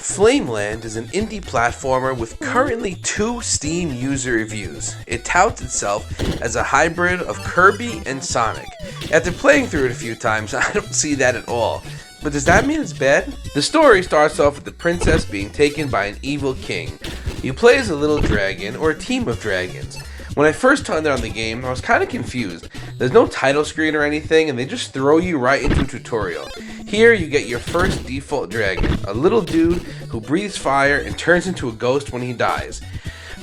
Flameland is an indie platformer with currently 2 Steam user reviews. It touts itself as a hybrid of Kirby and Sonic. After playing through it a few times, I don't see that at all. But does that mean it's bad? The story starts off with the princess being taken by an evil king. You play as a little dragon or a team of dragons. When I first turned on the game, I was kind of confused. There's no title screen or anything, and they just throw you right into a tutorial. Here you get your first default dragon, a little dude who breathes fire and turns into a ghost when he dies.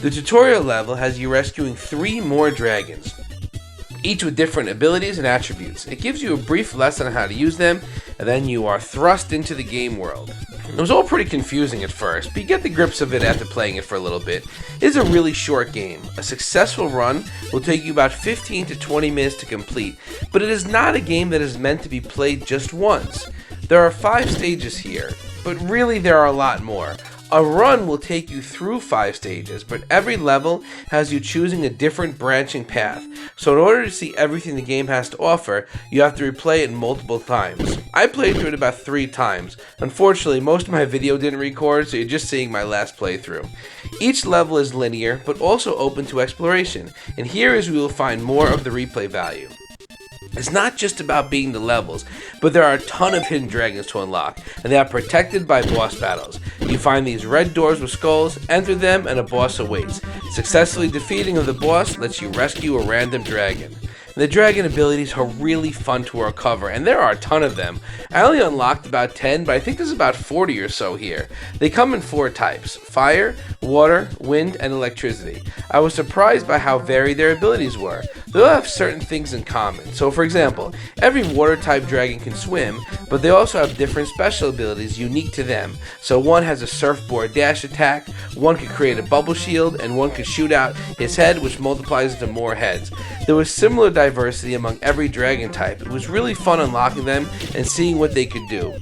The tutorial level has you rescuing 3 more dragons, each with different abilities and attributes. It gives you a brief lesson on how to use them, and then you are thrust into the game world. It was all pretty confusing at first, but you get the grips of it after playing it for a little bit. It is a really short game. A successful run will take you about 15 to 20 minutes to complete, but it is not a game that is meant to be played just once. There are 5 stages here, but really there are a lot more. A run will take you through 5 stages, but every level has you choosing a different branching path. So in order to see everything the game has to offer, you have to replay it multiple times. I played through it about 3 times. Unfortunately, most of my video didn't record, so you're just seeing my last playthrough. Each level is linear, but also open to exploration, and here is where you will find more of the replay value. It's not just about beating the levels, but there are a ton of hidden dragons to unlock, and they are protected by boss battles. You find these red doors with skulls, enter them, and a boss awaits. Successfully defeating of the boss lets you rescue a random dragon. The dragon abilities are really fun to recover, and there are a ton of them. I only unlocked about 10, but I think there's about 40 or so here. They come in 4 types: fire, water, wind, and electricity. I was surprised by how varied their abilities were. They all have certain things in common. So for example, every water type dragon can swim, but they also have different special abilities unique to them. So one has a surfboard dash attack, one could create a bubble shield, and one could shoot out his head, which multiplies into more heads. There was similar diversity among every dragon type. It was really fun unlocking them and seeing what they could do.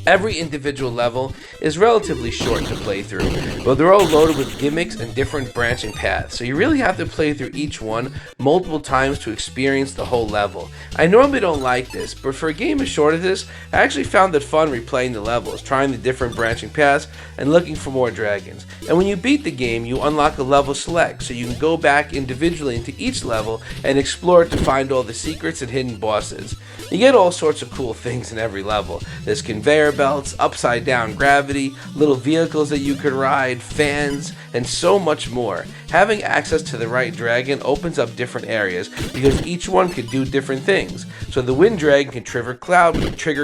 Every individual level is relatively short to play through, but they're all loaded with gimmicks and different branching paths, so you really have to play through each one multiple times to experience the whole level. I normally don't like this, but for a game as short as this, I actually found it fun replaying the levels, trying the different branching paths, and looking for more dragons. And when you beat the game, you unlock a level select, so you can go back individually into each level and explore it to find all the secrets and hidden bosses. You get all sorts of cool things in every level. There's conveyor belts, upside down gravity, little vehicles that you could ride, fans, and so much more. Having access to the right dragon opens up different areas because each one could do different things. So the wind dragon can trigger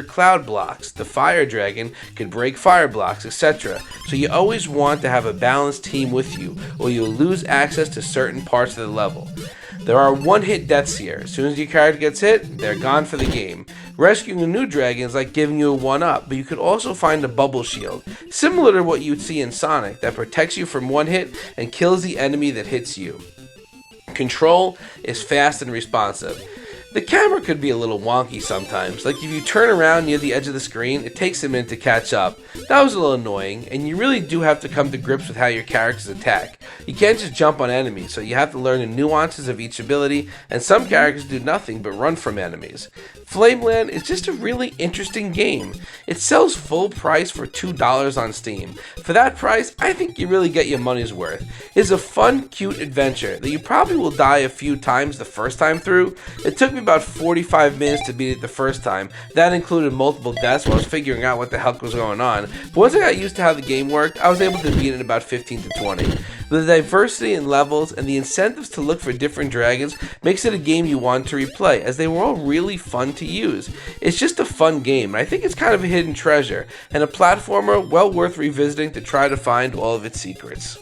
cloud blocks, the fire dragon could break fire blocks, etc. So you always want to have a balanced team with you, or you'll lose access to certain parts of the level. There are one-hit deaths here. As soon as your character gets hit, they're gone for the game. Rescuing a new dragon is like giving you a 1-up, but you could also find a bubble shield, similar to what you'd see in Sonic, that protects you from one hit and kills the enemy that hits you. Control is fast and responsive. The camera could be a little wonky sometimes, like if you turn around near the edge of the screen, it takes a minute to catch up. That was a little annoying, and you really do have to come to grips with how your characters attack. You can't just jump on enemies, so you have to learn the nuances of each ability, and some characters do nothing but run from enemies. Flameland is just a really interesting game. It sells full price for $2 on Steam. For that price, I think you really get your money's worth. It's a fun, cute adventure that you probably will die a few times the first time through. It took me about 45 minutes to beat it the first time. That included multiple deaths while I was figuring out what the heck was going on. But once I got used to how the game worked, I was able to beat it in about 15 to 20. The diversity in levels and the incentives to look for different dragons makes it a game you want to replay, as they were all really fun to use. It's just a fun game, and I think it's kind of a hidden treasure, and a platformer well worth revisiting to try to find all of its secrets.